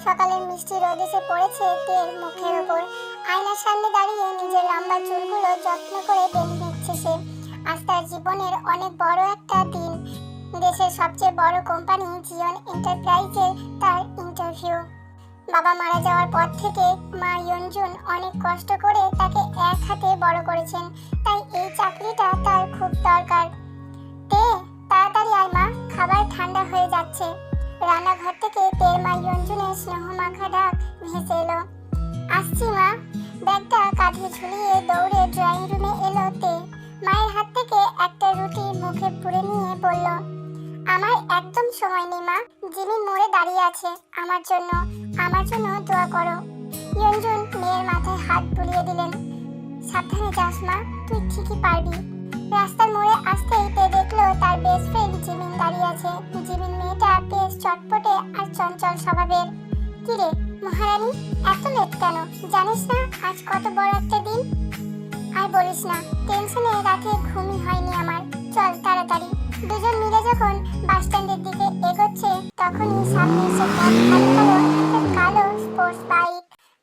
সকালের মিষ্টি রোদ এসে পড়েছে তের মুখের ওপর। আয়নার সামনে দাঁড়িয়ে নিজের লম্বা চুলগুলো যত্ন করে বেঁধে নিচ্ছে সে। আজ তার জীবনের অনেক বড় একটা দিন। দেশের সবচেয়ে বড় কোম্পানি জিওন এন্টারপ্রাইজের তার ইন্টারভিউ। বাবা মারা যাওয়ার পর থেকে মা ইয়নজুন অনেক কষ্ট করে তাকে এক হাতে বড় করেছেন, তাই এই চাকরিটা তার খুব দরকার। তে, তাড়াতাড়ি আয় মা, খাবার ঠান্ডা হয়ে যাচ্ছে। রান্নাঘর থেকে তের মা ইয়নজুনের স্নেহমাখা ডাক ভেসে এলো। আসছি মা। ব্যাগটা কাঁধে ঝুলিয়ে দৌড়ে ড্রয়িং রুমে এলো তে। মায়ের হাত থেকে একটা রুটি মুখে পুরে নিয়ে বলল, আমার একদম সময় নেই মা। জিমিন মোড়ে দাঁড়িয়ে আছে আমার জন্য দোয়া করো। ইয়নজুন মেয়ের মাথায় হাত বুলিয়ে দিলেন। সাবধানে যাস মা, তুই ঠিকই পারবি। রাস্তার মোড়ে আসতেই তে দেখলো তার বেস্ট ফ্রেন্ড জিমিন দাঁড়িয়ে আছে। জিমিন মেয়েটা বেশ চটপটে আর চঞ্চল স্বভাবের। কিরে মহারানী, এত লেট কেন? জানিস না আজ কত বড় একটা দিন? আর বলিস না, টেনশনে রাতে ঘুমই হয়নি আমার। চল তাড়াতাড়ি। দুজন মিলে যখন বাস স্ট্যান্ডের দিকে এগোচ্ছে তখনই সামনে এসে কালো স্পোর্টস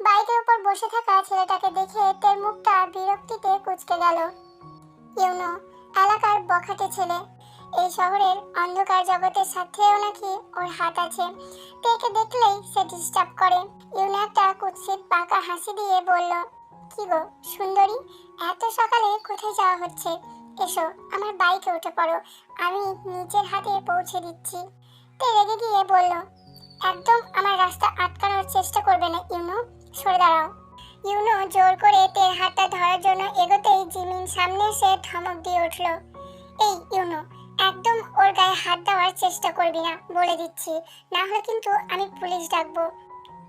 বাইকের উপর বসে থাকা ছেলেটাকে দেখে তের মুখটা বিরক্তিতে কুঁচকে গেল। ইউনো, এলাকার বখাটে ছেলে। এই শহরের অন্ধকার জগতের সাথেও নাকি ওর হাত আছে। তেকে দেখলেই সে ডিস্টার্ব করে। ইউনো একটা কুৎসিত পাকা হাসি দিয়ে বলল, কি গো সুন্দরী, এত সকালে কোথায় যাওয়া হচ্ছে? এসো আমার বাইকে উঠে পড়ো, আমি নিচের হাতে পৌঁছে দিচ্ছি। তে রেগে গিয়ে বলল, একদম আমার রাস্তা আটকানোর চেষ্টা করবে না ইউনো, সরে দাঁড়াও। ইউনো জোর করে তের হাতটা ধরার জন্য এগোতেই জিমিন সামনে এসে ধমক দিয়ে উঠল, এই ইউনো, একদম ওর গায়ে হাত দেওয়ার চেষ্টা করবি না বলে দিচ্ছি, না হলে কিন্তু আমি পুলিশ ডাকবো।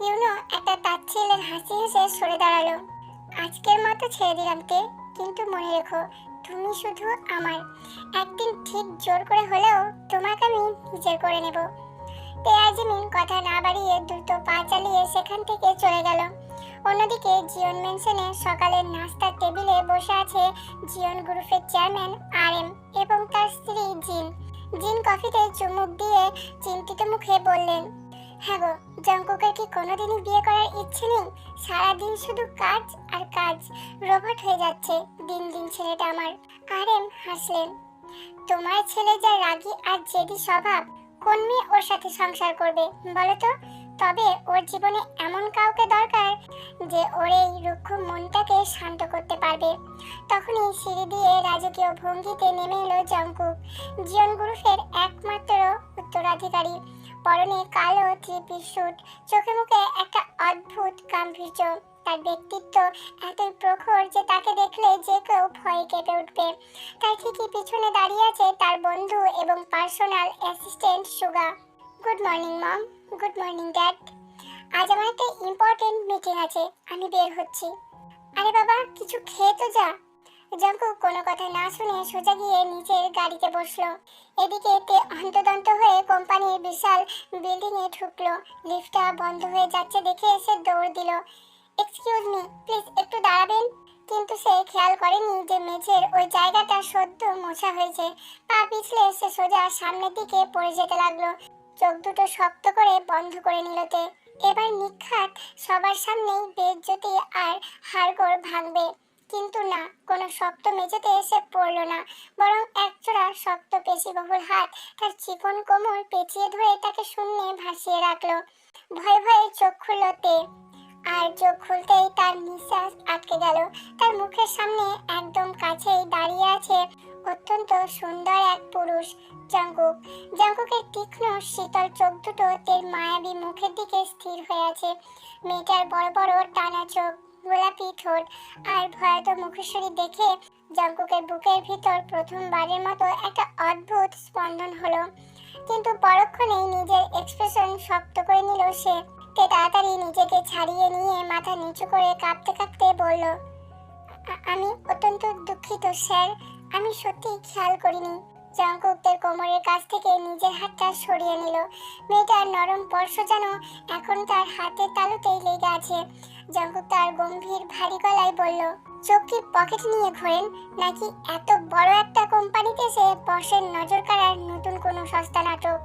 ইউনো একটা তাচ্ছিল্যের হাসি হেসে সরে দাঁড়ালো। আজকের মতো ছেড়ে দিলাম তে, কিন্তু মনে রেখো তুমি শুধু আমার। একদিন ঠিক জোর করে হলেও তোমাকে আমি নিজের করে নেব। তে আর জিমিন কথা না বাড়িয়ে দ্রুত পা চালিয়ে সেখান থেকে চলে গেল। অন্যদিকে জিওন মেনশনে সকালের নাস্তার টেবিলে বসে আছে জিওন গ্রুপের চেয়ারম্যান RM এবং তার স্ত্রী জিন। জিন কফিতে চুমুক দিয়ে চিন্তিত মুখে বললেন, হ্যাঁ গো, জঙ্কুকের কি কোনোদিনই বিয়ে করার ইচ্ছে নেই? সারাদিন শুধু কাজ আর কাজ, রোবট হয়ে যাচ্ছে দিন দিন ছেলেটা আমার। RM হাসলেন, তোমার ছেলে যা রাগী আর জেদি স্বভাব, কোন মেয়ে ওর সাথে সংসার করবে বলো তো? তবে ওর জীবনে এমন কাউকে দরকার যে ওর এই রুক্ষ মনটাকে শান্ত করতে পারবে। তখনই সিঁড়ি দিয়ে রাজকীয় ভঙ্গিতে নেমে এলো জঙ্কুক, জিওন গ্রুপের একমাত্র উত্তরাধিকারী। পরনে কালো থ্রি-পিস স্যুট, চোখে মুখে একটা অদ্ভুত গাম্ভীর্য। তার ব্যক্তিত্ব এতই প্রখর যে তাকে দেখলে যে কেউ ভয়ে কেঁপে উঠবে। তার ঠিকই পিছনে দাঁড়িয়ে আছে তার বন্ধু এবং personal assistant Suga. Good morning mom. Good morning dad. আজ আমার একটা ইম্পর্টেন্ট মিটিং আছে, আমি বের হচ্ছি। আরে বাবা, কিছু খেয়ে তো যা। জঙ্কুক কোনো কথা না শুনে সোজা গিয়ে নিচের গাড়িতে বসলো। এদিকে তে হন্তদন্ত হয়ে কোম্পানির বিশাল বিল্ডিং এ ঢুকলো। লিফটটা বন্ধ হয়ে যাচ্ছে দেখে এসে দৌড় দিল। এক্সকিউজ মি, প্লিজ একটু দাঁড়াবেন। কিন্তু সে খেয়াল করেনি যে মেঝের ওই জায়গাটা সদ্য মোছা হয়েছে। পা পিছলে সে সোজা সামনের দিকে পড়ে যেতে লাগলো। চোখ দুটো শক্ত করে বন্ধ করে নিল তে। এবার নিখাত সবার সামনেই বেইজ্জতি আর হাড়গোড় ভাঙবে। কিন্তু না, কোনো শক্ত মেঝেতে এসে পড়লো না, বরং একজোড়া শক্ত পেশিবহুল হাত তার চিকন কোমর পেঁচিয়ে ধরে তাকে শূন্যে ভাসিয়ে রাখলো। ভয়ে ভয়ে চোখ খুলল তে, আর চোখ খুলতেই তার নিঃশ্বাস আটকে গেল। তার মুখের সামনে একদম কাছেই দাঁড়িয়ে আছে অত্যন্ত সুন্দর এক পুরুষ, জঙ্কুক। জঙ্কুকের তীক্ষ্ণ শীতল চোখ দুটো তের মায়াবী মুখের দিকে স্থির হয়ে আছে। মেয়েটার বড় বড় টানা চোখ, গোলাপি ঠোঁট আর ভয়াত মুখশ্রী দেখে জঙ্কুকের বুকের ভিতর প্রথমবারের মতো একটা অদ্ভুত স্পন্দন হলো। কিন্তু পরক্ষণেই নিজের এক্সপ্রেশন শক্ত করে নিল সে। তে তাড়াতাড়ি নিজেকে ছাড়িয়ে নিয়ে মাথা নিচু করে কাঁপতে কাঁপতে বলল, আমি অত্যন্ত দুঃখিত স্যার, আমি সত্যি খেয়াল করিনি। জঙ্কুক তার কোমরের কাছ থেকে নিজের হাতটা সরিয়ে নিল। মেয়েটার নরম স্পর্শ যেন এখন তার হাতের তালুতেই লেগে আছে। জঙ্কুক তার গম্ভীর ভারী গলায় বলল, চোখ কি পকেটে নিয়ে ঘোরেন, নাকি এত বড় একটা কোম্পানিতে এসে বসের নজর কাড়ার নতুন কোনো সস্তা নাটক?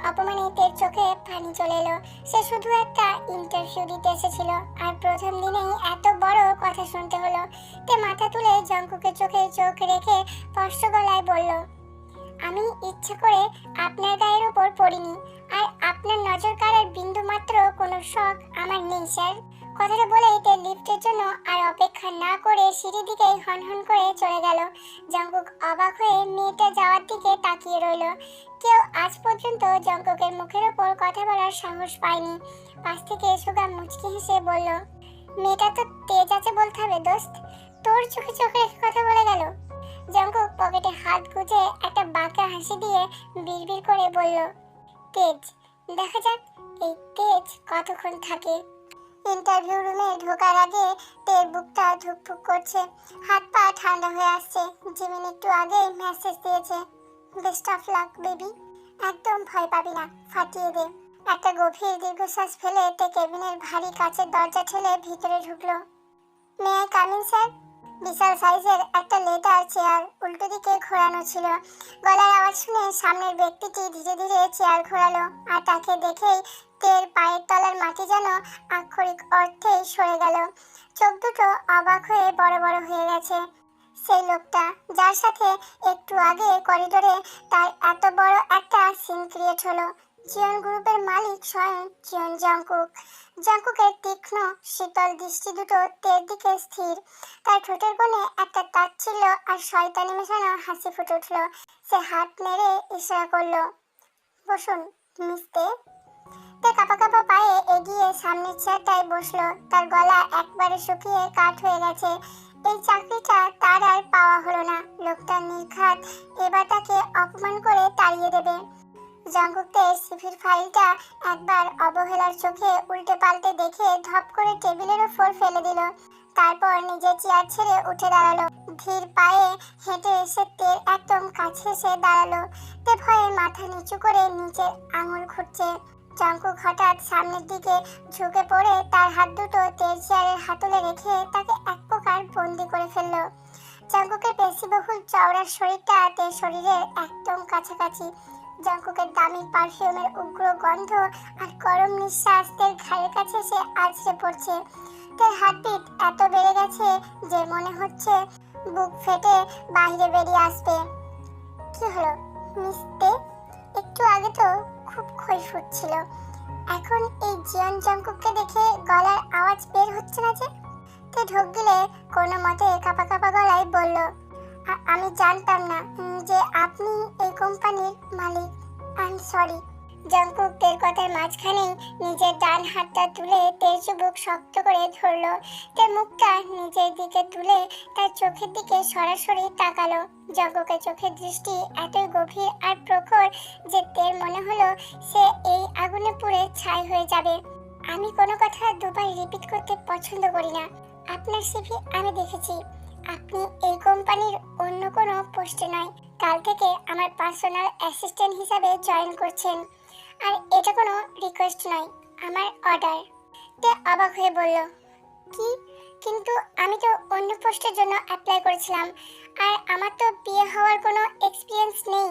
অপমানে তের চোখে পানি চলে এলো। সে শুধু একটা ইন্টারভিউ দিতে এসেছিল, আর প্রথম দিনেই এত বড় কথা শুনতে হলো। তে মাথা তুলে জঙ্কুকের চোখে চোখ রেখে স্পষ্ট গলায় বলল, আমি ইচ্ছে করে আপনার গায়ের উপর পড়িনি, আর আপনার নজর কাড়ার বিন্দু মাত্র কোনো শখ আমার নেই স্যার। কথাটা বলে তে লিফটের জন্য আর অপেক্ষা না করে সিঁড়ির দিকে হনহন করে চলে গেল। জঙ্কুক অবাক হয়ে মেয়েটা যাওয়ার দিকে তাকিয়ে রইল। কেউ আজ পর্যন্ত জঙ্কুকের মুখের ওপর কথা বলার সাহস পায়নি। পাশ থেকে সুগা মুচকি হেসে বলল, মেয়েটা তো তেজ আছে বলতে হবে দোস্ত, তোর চোখে চোখে রেখে কথা বলে গেল। জঙ্কুক পকেটে হাত গুজে একটা বাঁকা হাসি দিয়ে বিড়বিড় করে বলল, তেজ, দেখা যাক এই তেজ কতক্ষণ থাকে। ইন্টারভিউ রুমে ঢোকার আগে তের বুকটা ধুকপুক করছে, হাত পা ঠান্ডা হয়ে আসছে। জিমিন একটু আগে মেসেজ দিয়েছে, বেস্ট অফ লাক বেবি, একদম ভয় পাবি না, ফাটিয়ে দে। একটা গভীর দীর্ঘশ্বাস ফেলে তে কেবিনের ভারী কাচের দরজা ঠেলে ভিতরে ঢুকলো। May I come in sir? বিশাল সাইজের একটা লেদার চেয়ার উল্টো দিকে ঘোরানো ছিল। গলার আওয়াজ শুনে সামনের ব্যক্তিটি ধীরে ধীরে চেয়ার ঘোরালো, আর তাকে দেখেই তের পায়ের তলার মাটি যেন আক্ষরিক অর্থে সরে গেল। চোখ দুটো অবাক হয়ে বড় বড় হয়ে গেছে। সেই লোকটা যার সাথে একটু আগে করিডোরে তার এত বড় একটা সিন ক্রিয়েট হলো, জিয়ন গ্রুপের মালিক স্বয়ং জিয়ন জঙ্কুক। জঙ্কুকের তীক্ষ্ণ শীতল দৃষ্টি দুটো তের দিকে স্থির। তার ঠোঁটের কোণে একটা তাচ্ছিল্য আর শয়তানি মেশানো হাসি ফুটে উঠল। সে হাত নেড়ে ইশারা করলো, বসুন মিস্তে। তে কাঁপা কাঁপা পায়ে এগিয়ে সামনের চেয়ারটায় বসলো। তার গলা একবারে শুকিয়ে কাঠ হয়ে গেছে। এই চাকরিটা তার আর পাওয়া হলো না। লোকটা নির্ঘাত এবার তাকে অপমান করে তাড়িয়ে দেবে। জঙ্কুকের সিভির ফাইলটা একবার অবহেলার চোখে উল্টে পাল্টে দেখে ধপ করে টেবিলের উপর ফেলে দিল। তারপর নিজের চেয়ার ছেড়ে উঠে দাঁড়ালো। ধীর পায়ে হেঁটে এসে তের একদম কাছে এসে দাঁড়ালো। তে ভয়ে মাথা নিচু করে নিচে আঙুল ঘুরছে। জঙ্কুক হঠাৎ সামনের দিকে ঝুঁকে পড়ে তার হাত দুটো তের চেয়ারের হাতলে রেখে তাকে এক প্রকার বন্দি করে ফেললো। জঙ্কুকের পেশিবহুল চওড়া শরীরটা তের শরীরের একদম কাছাকাছি। জঙ্কুকের দামি পারফিউমের উগ্র গন্ধ আর গরম নিঃশ্বাস তের ঘাড়ের কাছে এসে আছড়ে পড়ছে। তের হার্টবিট এত বেড়ে গেছে যে মনে হচ্ছে বুক ফেটে বাইরে বেরিয়ে আসবে। কি হলো মিস্তে? একটু আগে তো খুব ক্ষয় ফুটছিল, এখন এই জিয়ন জঙ্কুককে দেখে গলার আওয়াজ বের হচ্ছে না যে? তে ঢোক গিলে কোনো মতে কাঁপা কাঁপা গলায় বলল, আমি জানতাম না যে আপনি এই কোম্পানির মালিক, আই এম সরি। জঙ্কুক তের কথার মাঝখানেই নিজের ডান হাতটা তুলে তের চুবুক শক্ত করে ধরলো। তের মুখটা নিজের দিকে তুলে তার চোখের দিকে সরাসরি তাকালো। জঙ্কুকের চোখের দৃষ্টি এতই গভীর আর প্রখর যে তের মনে হলো সে এই আগুনে পুড়ে ছাই হয়ে যাবে। আমি কোনো কথা দুবার রিপিট করতে পছন্দ করি না। আপনার সিভি আমি দেখেছি, আপনি এই কোম্পানির অন্য কোনো পোস্টে নয়, কাল থেকে আমার পার্সোনাল অ্যাসিস্ট্যান্ট হিসাবে জয়েন করছেন। আর এটা কোনো রিকোয়েস্ট নয়, আমার অর্ডার। তে অবাক হয়ে বলল, কি? কিন্তু আমি তো অন্য পোস্টের জন্য অ্যাপ্লাই করেছিলাম, আর আমার তো বিয়ে হওয়ার কোনো এক্সপিরিয়েন্স নেই।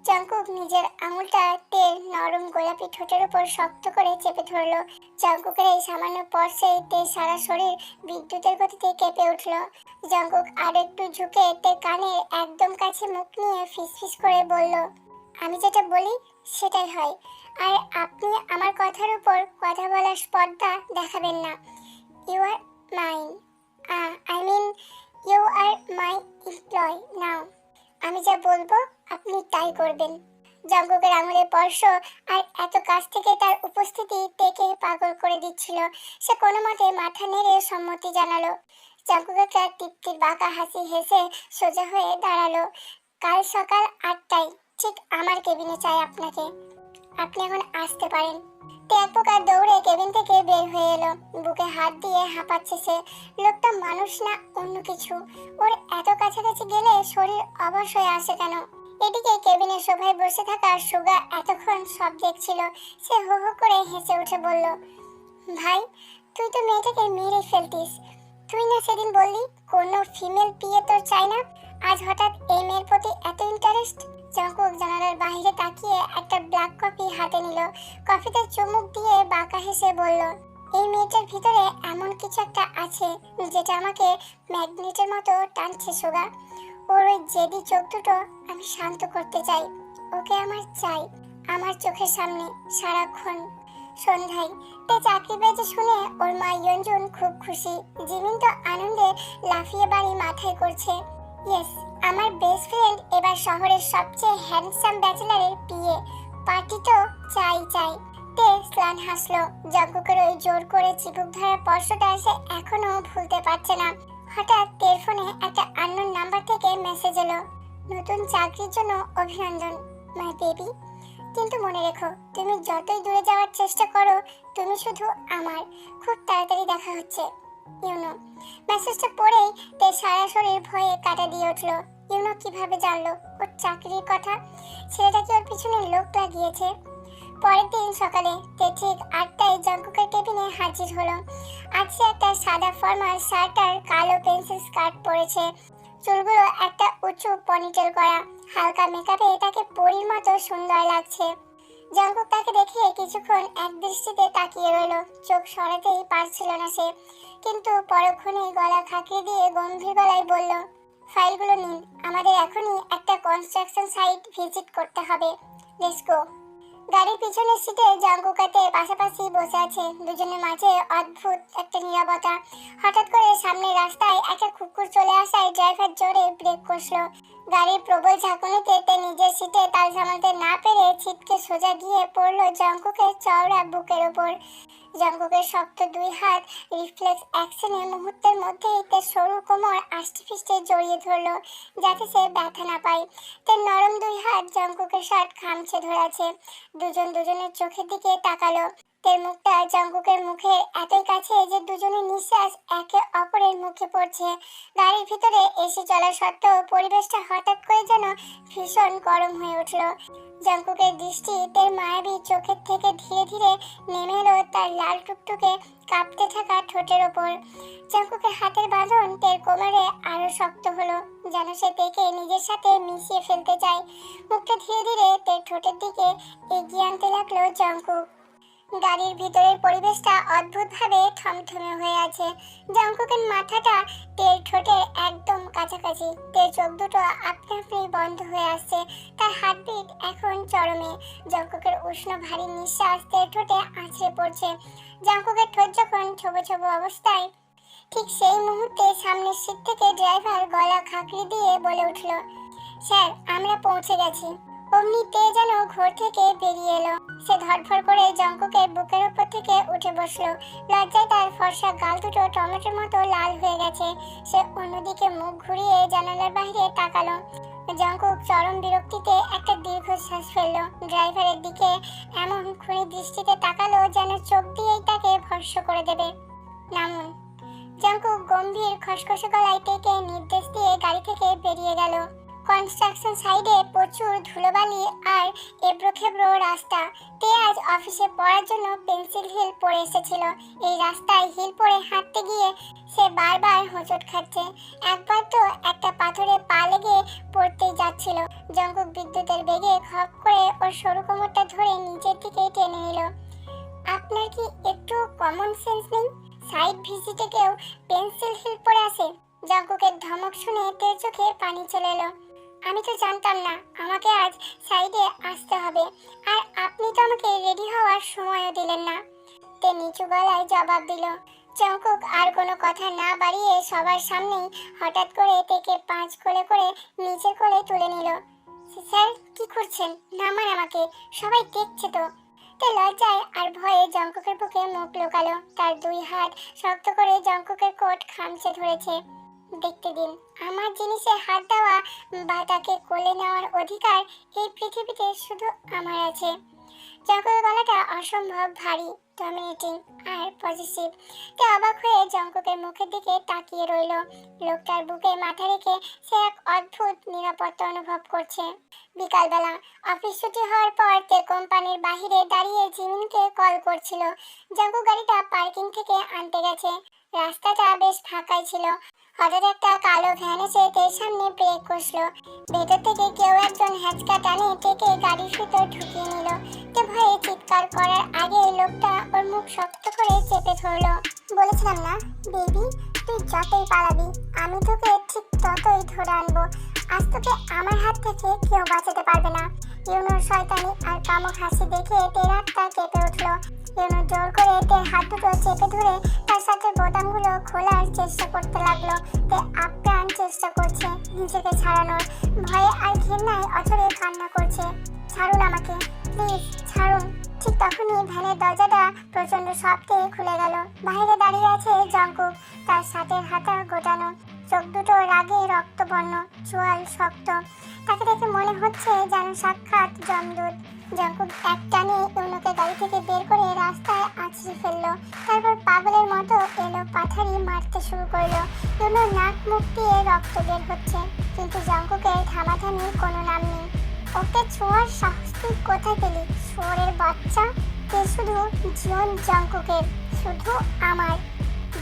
জঙ্কুক নিজের আঙুলটা তের নরম গোলাপি ঠোঁটের উপর শক্ত করে চেপে ধরলো। জঙ্কুকের এই সামান্য স্পর্শে তের সারা শরীর বিদ্যুতের গতিতে কেঁপে উঠল। জঙ্কুক আর একটু ঝুঁকে তের কানের একদম কাছে মুখ নিয়ে ফিসফিস করে বলল, আমি যেটা বলি সেটাই হয়, আর আপনি আমার কথার উপর কথা বলার স্পর্ধা দেখাবেন না। You are mine, I mean you are my employ now. আমি যা বলবো আপনি তাই করবেন। জঙ্কুকের আঙুলের স্পর্শ আর এত কাছ থেকে তার উপস্থিতি তেকে পাগল করে দিচ্ছিল। সে কোনো মতে মাথা নেড়ে সম্মতি জানালো। জঙ্কুক একটা তৃপ্তির বাঁকা হাসি হেসে সোজা হয়ে দাঁড়ালো। কাল সকাল 8টায় ঠিক আমার কেবিনে চাই আপনাকে, আপনি এখন আসতে পারেন। তে এক প্রকার দৌড়ে কেবিন থেকে বের হয়ে এলো। বুকে হাত দিয়ে হাঁপাচ্ছে সে। লোকটা মানুষ না অন্য কিছু। ওর এত কাছাকাছি গেলে শরীর অবশ হয়ে আসে কেন? এদিকে কেবিনের সোফায় বসে থাকা সুগা এতক্ষণ সব দেখছিল। সে হো হো করে হেসে উঠে বলল, ভাই তুই তো মেয়েটাকে মেরে ফেলতিস। তুই না সেদিন বললি কোনো ফিমেল পিয়ে তোর চাই না, আজ হঠাৎ এই মেয়ের প্রতি এত ইন্টারেস্ট? জঙ্কুক জানালার বাইরে তাকিয়ে একটা ব্ল্যাক কফি হাতে নিল। কফিতে চুমুক দিয়ে বাঁকা হেসে বলল, এই মেয়েটার ভিতরে এমন কিছু একটা আছে যেটা আমাকে ম্যাগনেটের মতো টানছে সোগা। ওর ওই জেদি চোখ দুটো আমি শান্ত করতে চাই। ওকে আমার চাই, আমার চোখের সামনে সারাক্ষণ। সন্ধ্যায় তে চাকরি পেয়েছে শুনে ওর মা ইয়ঞ্জুন খুব খুশি। জিমিন তো আনন্দে লাফিয়ে বাড়ি মাথায় করছে। ইয়েস, আমার বেস্ট ফ্রেন্ড এবার শহরের সবচেয়ে হ্যান্ডসাম ব্যাচেলারের বিয়ে। পার্টি তো চাই চাই। তে স্লান হাসলো। জঙ্কুকের ওই জোর করে চিবুক ধরার স্পর্শটা সে এখনো ভুলতে পারছে না। হঠাৎ তের ফোনে একটা আননোন নাম্বার থেকে মেসেজ এলো, নতুন চাকরির জন্য অভিনন্দন মাই বেবি। কিন্তু মনে রেখো, তুমি যতই দূরে যাওয়ার চেষ্টা করো, তুমি শুধু আমার। খুব তাড়াতাড়ি দেখা হচ্ছে, ইউনো। মেসেজটা পড়েই তে সারা শরীর ভয়ে কাটা দিয়ে উঠলো। ইউনো কিভাবে জানলো ওর চাকরির কথা? ছেলেটা কি ওর পিছনে লোক লাগিয়েছে? পরের দিন সকালে তে ঠিক 8টায় জঙ্কুকের কেবিনে হাজির হলো। আজ সে একটা সাদা ফর্মাল শার্ট আর কালো পেন্সিল স্কার্ট পরেছে। চুলগুলো একটা উঁচু পনিটেল করা। হালকা মেকআপে তাকে পরীর মতো সুন্দর লাগছে। জঙ্কুক তাকে দেখে কিছুক্ষণ এক দৃষ্টিতে তাকিয়ে রইল। চোখ সরাতেই পারছিল না সে, কিন্তু পরক্ষণেই গলা খাঁকিয়ে দিয়ে গম্ভীর গলায় বলল, ফাইলগুলো নিন, আমাদের এখনই একটা কনস্ট্রাকশন সাইট ভিজিট করতে হবে। Let's go. গাড়ির পিছনের সিটে জঙ্কুকাতে পাশাপাশি বসে আছে। দুজনের মাঝে অদ্ভুত একটা নীরবতা। হঠাৎ করে সামনের রাস্তায় একটা কুকুর চলে আসায় ড্রাইভার জোরে ব্রেক কষলো। গাড়ির প্রবল ঝাঁকুনিতে তে নিজের সিটে তাল সামলাতে না পেরে ছিটকে সোজা গিয়ে পড়লো জঙ্কুকের চওড়া বুকের ওপর। জঙ্কুকের শক্ত দুই হাত রিফ্লেক্স অ্যাকশনে মুহূর্তের মধ্যেই তার সরু কোমর আষ্টেপৃষ্টে জড়িয়ে ধরলো, যাতে সে ব্যথা না পায়। তার নরম দুই হাত জঙ্কুকের শার্ট খামচে ধরে আছে। দুজন দুজনের চোখের দিকে তাকালো। তার মুখটা জঙ্কুকের মুখের এতই কাছে যে দুজনের নিঃশ্বাস একে অপরের মুখে পড়ছে। গাড়ির ভিতরে এসি চলা সত্ত্বেও পরিবেশটা হঠাৎ করে যেন ভীষণ গরম হয়ে উঠল। জঙ্কুকের দৃষ্টি তার মায়াবী চোখের থেকে ধীরে ধীরে নেমে এলো তার লাল টুকটুকে কাঁপতে থাকা ঠোঁটের ওপর। জঙ্কুকের হাতের বাঁধন তের কোমরে আরো শক্ত হলো, যেন সে তেকে নিজের সাথে মিশিয়ে ফেলতে চায়। মুখটা ধীরে ধীরে তের ঠোঁটের দিকে এগিয়ে আনতে লাগলো জঙ্কুক। গাড়ির ভিতরের পরিবেশটা অদ্ভুতভাবে থমথমে হয়ে আছে। জঙ্কুকের মাথাটা তের ঠোঁটের একদম কাছাকাছি। তের চোখ দুটো আপনা আপনি বন্ধ হয়ে আসছে। তার হার্টবিট এখন চরমে। জঙ্কুকের উষ্ণ ভারী নিঃশ্বাস তের ঠোঁটে আছড়ে পড়ছে। জঙ্কুকের ঠোঁট যখন ছোবো ছোবো অবস্থায়, ঠিক সেই মুহূর্তে সামনের সিট থেকে ড্রাইভার গলা খাঁকড়ি দিয়ে বলে উঠল, স্যার আমরা পৌঁছে গেছি। অমনি তে যেন ঘর থেকে বেরিয়ে এলো। সে ধড়ফড় করে জঙ্কুকের বুকের উপর থেকে উঠে বসলো। লজ্জায় তার ফর্সা গাল দুটো টমেটোর মতো লাল হয়ে গেছে। সে অন্যদিকে মুখ ঘুরিয়ে জানালার বাইরে তাকালো। জঙ্কুক চরম বিরক্তিতে একটা দীর্ঘশ্বাস ফেললো। ড্রাইভারের দিকে এমন খুনি দৃষ্টিতে তাকালো যেন চোখ দিয়েই তাকে ভস্ম করে দেবে। নামুন। জঙ্কুক গম্ভীর খসখসে গলায় তেকে নির্দেশ দিয়ে গাড়ি থেকে বেরিয়ে গেল। কনস্ট্রাকশন সাইডে প্রচুর ধুলোবালি আর এবড়োখেবড়ো রাস্তা। তে আজ অফিসে পড়ার জন্য পেন্সিল হিল পরে এসেছিল। এই রাস্তায় হিল পরে হাঁটতে গিয়ে সে বারবার হোঁচট খাচ্ছে। একবার তো একটা পাথরে পা লেগে পড়তেই যাচ্ছিল। জঙ্কুক বিদ্যুতের বেগে খপ করে ওর সরু কোমরটা ধরে নিচের দিকে টেনে নিল। আপনার কি একটু কমন সেন্স নেই? সাইড ভিজিটে কেউ পেন্সিল হিল পরে আসে? জঙ্কুকের ধমক শুনে তের চোখে পানি চলে এলো। আমি তো জানতাম না আমাকে আজ সাইডে আসতে হবে, আর আপনি তো আমাকে রেডি হওয়ার সময়ও দিলেন না। তে নিচু গলায় জবাব দিল। জঙ্কুক আর কোনো কথা না বাড়িয়ে সবার সামনেই হঠাৎ করে তেকে 5 কোলে করে নিচের কোলে তুলে নিল। স্যার কি করছেন? নামান আমাকে, সবাই দেখছে তো। তে লজ্জায় আর ভয়ে জঙ্কুকের বুকে মুখ লুকালো। তার দুই হাত শক্ত করে জঙ্কুকের কোট খামচে ধরেছে। দেখতে দিন, আমার জিনিসে হাত দেওয়া বা তাকে কোলে নেওয়ার অধিকার এই পৃথিবীতে শুধু আমার আছে। জঙ্কুকের গলাটা অসম্ভব ভারী, ডমিনেটিং আর পজিটিভ। তে অবাক হয়ে জঙ্কুকের মুখের দিকে তাকিয়ে রইল। লোকটার বুকে মাথা রেখে সে এক অদ্ভুত নিরাপত্তা অনুভব করছে। বিকালবেলা অফিস ছুটি হওয়ার পর তে কোম্পানির বাহিরে দাঁড়িয়ে জিমিনকে কল করছিল। জঙ্কুক গাড়িটা পার্কিং থেকে আনতে গেছে। রাস্তাটা বেশ ফাঁকাই ছিল। হঠাৎ একটা কালো ভ্যান এসে তের সামনে ব্রেক কষলো। ভেতর থেকে কেউ একজন হ্যাচকা টানে টেকে গাড়ির ভিতর ঢুকিয়ে নিল। তে ভয়ে চিৎকার করার আগে লোকটা ওর মুখ শক্ত করে চেপে ধরলো। বলেছিলাম না বেবি, তুই যতই পালাবি আমি তোকে ঠিক ততই ধরে আনবো। আজ তোকে আমার হাত থেকে কেউ বাঁচাতে পারবে না। ইউনোর শয়তানি আর কামুক হাসি দেখে তের হাতটা কেঁপে উঠলো। ইউনো জোর করে তের হাত দুটো চেপে ধরে তার সাথে বোতামগুলো খোলার চেষ্টা করতে লাগলো। তে আপ্রাণ চেষ্টা করছে নিজেকে ছাড়ানোর, ভয়ে আর ঘৃণায় অঝরে কান্না করছে। ছাড়ুন আমাকে, প্লিজ ছাড়ুন। ঠিক তখনই ভ্যানের দরজাটা প্রচন্ড শব্দে খুলে গেল। বাইরে দাঁড়িয়ে আছে জঙ্কুক, তার শার্টের হাতা গোটানো, চোখ দুটো রাগে রক্তবর্ণ, চোয়াল শক্ত। তাকে দেখে মনে হচ্ছে যেন সাক্ষাৎ যমদূত। জঙ্কুক এক টানে ইউনোকে গাড়ি থেকে বের করে রাস্তায় আছড়ে ফেললো। তারপর পাগলের মতো এলো পাথারি মারতে শুরু করলো। ইউনোর নাক মুখ দিয়ে রক্ত বের হচ্ছে, কিন্তু জঙ্কুকের থামাথামির কোনো নাম নেই। ওকে ছোঁয়ার সাহস তুই কোথায় পেলি শুয়োরের বাচ্চা? কে শুধু জীবন জঙ্কুকের, শুধু আমার।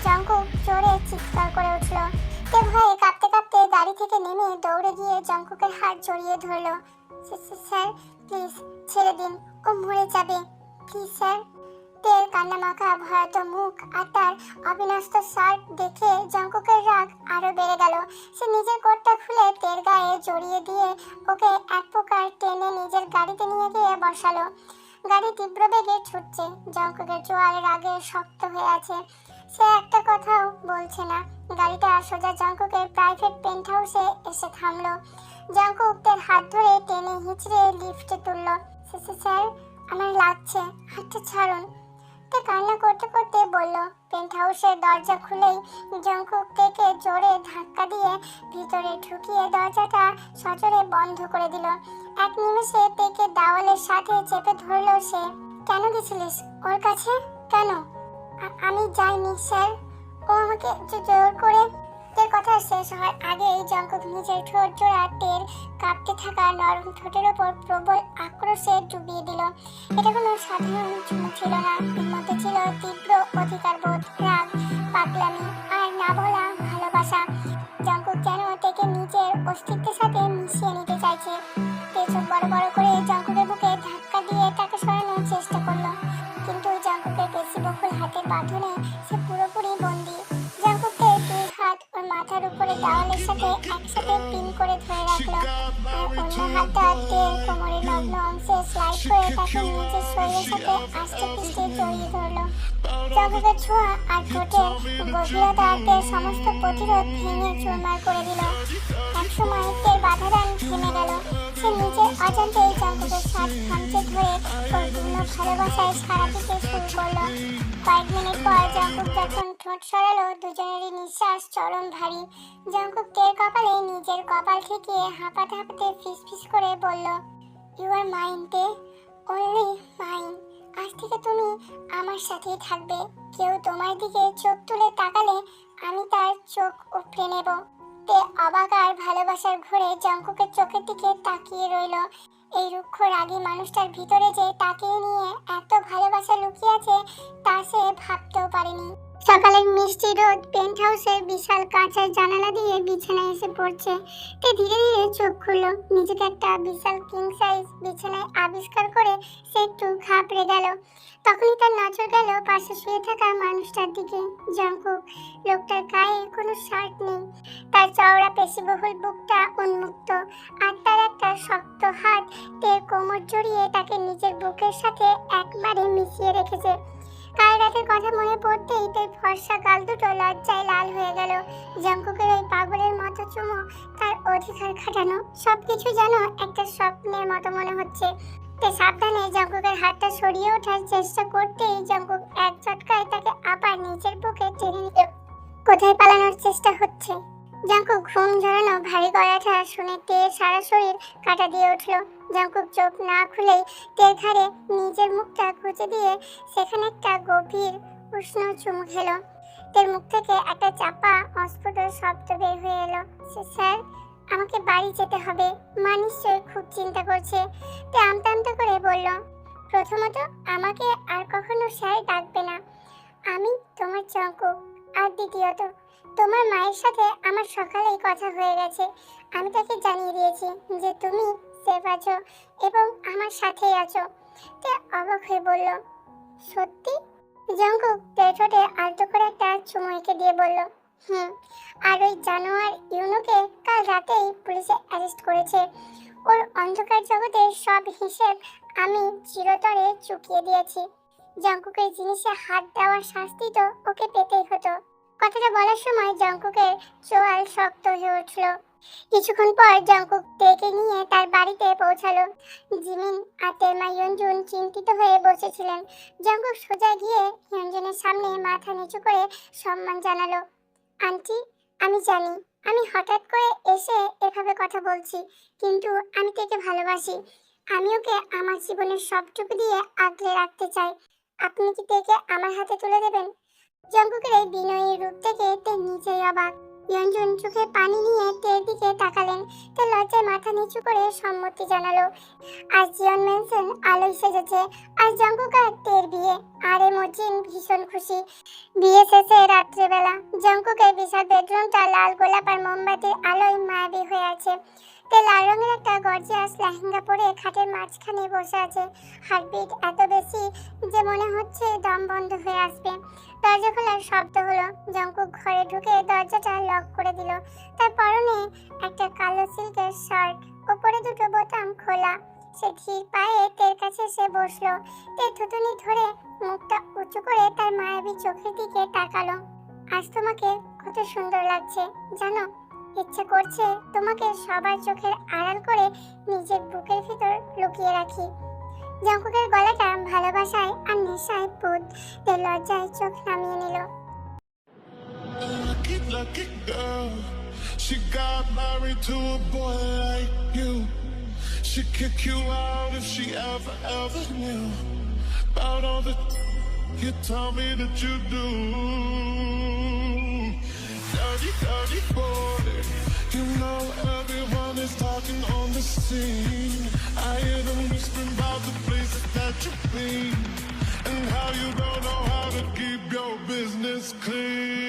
জঙ্কুক জোরে চিৎকার করে উঠল। তে ভয়ে কাঁপতে কাঁপতে গাড়ি থেকে নেমে দৌড়ে গিয়ে জঙ্কুকের হাত জড়িয়ে ধরলো। স্যার প্লিজ ছেড়ে দিন, ও মরে যাবে প্লিজ স্যার। তের কান্নামাখা ভয়াত মুখ আর তার অবিনষ্ট শার্ট দেখে জঙ্কুকের রাগ আরো বেড়ে গেল। সে নিজের কোটটা খুলে তের গায়ে জড়িয়ে দিয়ে ওকে এক প্রকার টেনে নিজের গাড়িতে নিয়ে গিয়ে বসালো। গাড়ি তীব্র বেগে ছুটছে। জঙ্কুকের চোয়াল রাগে শক্ত হয়ে আছে। সে একটা কথাও বলছে না। গাড়িটা সোজা জঙ্কুকের প্রাইভেট পেন্ট হাউসে এসে থামলো। জঙ্কুক তের হাত ধরে টেনে হিঁচড়ে লিফটে তুললো। স্যার আমার লাগছে, হাতটা ছাড়ুন। তে কান্না করতে করতে বলল। পেন্ট হাউসের দরজা খুলেই জঙ্কুক তেকে জোরে ধাক্কা দিয়ে ভিতরে ঢুকিয়ে দরজাটা সজোরে বন্ধ করে দিল। এক নিমেষে তেকে দেওয়ালের সাথে চেপে ধরলো সে। কেন গেছিলিস ওর কাছে? কেন? আমি যাইনি স্যার, ও আমাকে জোর করে। তের কথা শেষ হওয়ার আগেই জঙ্কুক নিজের ঠোঁট জোড়া তের কাঁপতে থাকা নরম ঠোঁটের ওপর প্রবল আক্রোশে ডুবিয়ে দিল। এটা কোনো সাধারণ চুমু ছিল না, এর মধ্যে ছিল তীব্র অধিকারবোধ, রাগ, পাগলামি আর না বলা ভালোবাসা। জঙ্কুক যেন তেকে নিজের অস্তিত্বের সাথে মিশিয়ে নিতে চাইছে। তে চোখ বড় বড় করে জঙ্কুকের বুকে ধাক্কা দিয়ে তাকে সরানোর চেষ্টা করলো, কিন্তু জঙ্কুকের পেশিবহুল হাতের বাঁধনে সে পুরোপুরি বন্দী। জঙ্কুককে দুই হাত ওর মাথার উপরে দেওয়ালের সাথে একসাথে পিন করে ধরে রাখলো, আর অন্য হাতটা তের কোমরের নগ্ন অংশে স্লাইড করে তাকে নিজের শরীরের সাথে আস্তে পিষ্টে জড়িয়ে ধরলো। জঙ্কুকের ছোঁয়া আর ঠোঁটের গভীরতা তের সমস্ত প্রতিরোধ ভেঙে চুরমার করে দিল। একসময় তের বাধাদান থেমে গেল। সে নিজের অজান্তেই জঙ্কুকের শ্বাস খামচে ধরে ওর পূর্ণ ভালোবাসায় সাড়া দিতে শুরু করলো। কয়েক মিনিট পর জঙ্কুক যখন ঠোঁট সরালো, দুজনেরই নিঃশ্বাস চরম ভারী। জঙ্কুক তের কপালে নিজের কপাল ঠেকিয়ে হাঁপাতে হাঁপাতে ফিসফিস করে বলল, ইউ আর মাইন তে, অনলি মাইন। আজ থেকে তুমি আমার সাথেই থাকবে। কেউ তোমার দিকে চোখ তুলে তাকালে আমি তার চোখ উপড়ে নেব। তে অবাক আর ভালোবাসার ঘোরে জঙ্কুকের চোখের দিকে তাকিয়ে রইল। এই রুক্ষ রাগী মানুষটার ভিতরে যে তাকে নিয়ে এত ভালোবাসা লুকিয়ে আছে তা সে ভাবতেও পারেনি। সকালের মিষ্টি রোদ পেন্ট হাউসের বিশাল কাঁচের জানালা দিয়ে বিছানায় এসে পড়ছে। তে ধীরে ধীরে চোখ খুলল। নিজেকে একটা বিশাল কিং সাইজ বিছানায় আবিষ্কার করে সে একটু ঘাবড়ে গেল। তখনই তার নজর গেল পাশে শুয়ে থাকা মানুষটার দিকে। জঙ্কুক। লোকটার গায়ে কোনো শার্ট নেই, তার চওড়া পেশিবহুল বুকটা উন্মুক্ত, আর তার একটা শক্ত হাত তের কোমর জড়িয়ে তাকে নিজের বুকের সাথে একবারে মিশিয়ে রেখেছে। কাল রাতের কথা মনে পড়তেই তার ফর্সা গাল দুটো লজ্জায় লাল হয়ে গেল। জঙ্কুকের ওই পাগলের মতো চুমো, তার অধিকার খাটানো, সবকিছু যেন একটা স্বপ্নের মতো মনে হচ্ছে। তে সাবধানে জঙ্কুকের হাতটা সরিয়ে ওঠার চেষ্টা করতেই জঙ্কুক এক ঝটকায় তাকে আবার নিজের বুকে টেনে নিল। কোথায় পালানোর চেষ্টা হচ্ছে? জঙ্কুক ঘুম ঝরানো ভারী গলাটা শুনে তের সারা শরীর কাঁটা দিয়ে উঠল। জঙ্কুক চোখ না খুলেই তের ঘাড়ে নিজের মুখটা খুঁজে দিয়ে সেখানে একটা গভীর উষ্ণ চুমু খেলো। তের মুখ থেকে একটা চাপা অস্ফুট শব্দ বের হয়ে এলো, স্যার আমাকে বাড়ি যেতে হবে। মা নিশ্চয়ই খুব চিন্তা করছে। তে আমতা আমতা করে বলল, প্রথমত আমাকে আর কখনো স্যার ডাকবে না। আমি তোমার জঙ্কুক, আর দ্বিতীয়ত তোমার মায়ের সাথে আমার সকালেই কথা হয়ে গেছে। আমি তাকে জানিয়ে দিয়েছি যে তুমি সেফ আছো এবং আমার সাথেই আছো। তে অবাক হয়ে বলল, সত্যি? জঙ্কুক তের ঠোঁটে আলতো করে একটা চুমু এঁকে দিয়ে বলল, হুম। আর ওই জানোয়ার ইউনোকে কাল রাতেই পুলিশে অ্যারেস্ট করেছে। ওর অন্ধকার জগতের সব হিসেব আমি চিরতরে চুকিয়ে দিয়েছি। জঙ্কুকের জিনিসে হাত দেওয়ার শাস্তি তো ওকে পেতেই হতো। কথাটা বলার সময় জঙ্কুকের চোয়াল শক্ত হয়ে উঠল। কিছুক্ষণ পর জঙ্কুক তেকে নিয়ে তার বাড়িতে পৌঁছালো। জিমিন আর তেমা ইয়ঞ্জুন চিন্তিত হয়ে বসেছিলেন। জঙ্কুক সোজা গিয়ে ইয়ঞ্জুনের সামনে মাথা নিচু করে সম্মান জানালো। আন্টি, আমি জানি আমি হঠাৎ করে এসে এভাবে কথা বলছি, কিন্তু আমি তেকে ভালোবাসি। আমি ওকে আমার জীবনের সবটুকু দিয়ে আগলে রাখতে চাই। আপনি কি তেকে আমার হাতে তুলে দেবেন? জঙ্কুকের এই বিনয়ী রূপ থেকে তে নিজেই অবাক। ইয়ঞ্জুন চোখে পানি নিয়ে তের দিকে তাকালেন। তে লজ্জায় মাথা নিচু করে সম্মতি জানালো। আজ জিয়ন ম্যানসন আলোয় সেজেছে। আজ জঙ্কুক আর তের বিয়ে। আর মজিন ভীষণ খুশি। বিয়ে শেষে রাত্রিবেলা জঙ্কুকের বিশাল বেডরুমটা লাল গোলাপ আর মোমবাতির আলোয় মায়াবী হয়ে আছে। তে লাল রঙের একটা গর্জিয়াস লেহেঙ্গা পরে খাটের মাঝখানে বসে আছে। হার্টবিট এত বেশি যে মনে হচ্ছে দম বন্ধ হয়ে আসবে। দরজা খোলার শব্দ হলো। জঙ্কুক ঘরে ঢুকে দরজাটা লক করে দিল। তার পরনে একটা কালো সিল্কের শার্ট, উপরে দুটো বোতাম খোলা। সে ধীর পায়ে তের কাছে এসে বসলো। তে থুতুনি ধরে মুখটা উঁচু করে তার মায়াবী চোখের দিকে তাকালো। আজ তোমাকে কত সুন্দর লাগছে জানো। ইচ্ছে করছে তোমাকে সবার চোখের আড়াল করে নিজের বুকের ভিতর লুকিয়ে রাখি। জঙ্কুকের গলাটা ভালোবাসায় আর নেশায় বুদ। তে লজ্জায় চোখ নামিয়ে নিল। Lucky, lucky girl. She got married to a boy like you. She'd kick you out if she ever knew about all the you told me that you do. Dirty, dirty boy. You know everyone is talking on the scene. I hear them whispering about the places that you've been and how you don't know how to keep your business clean.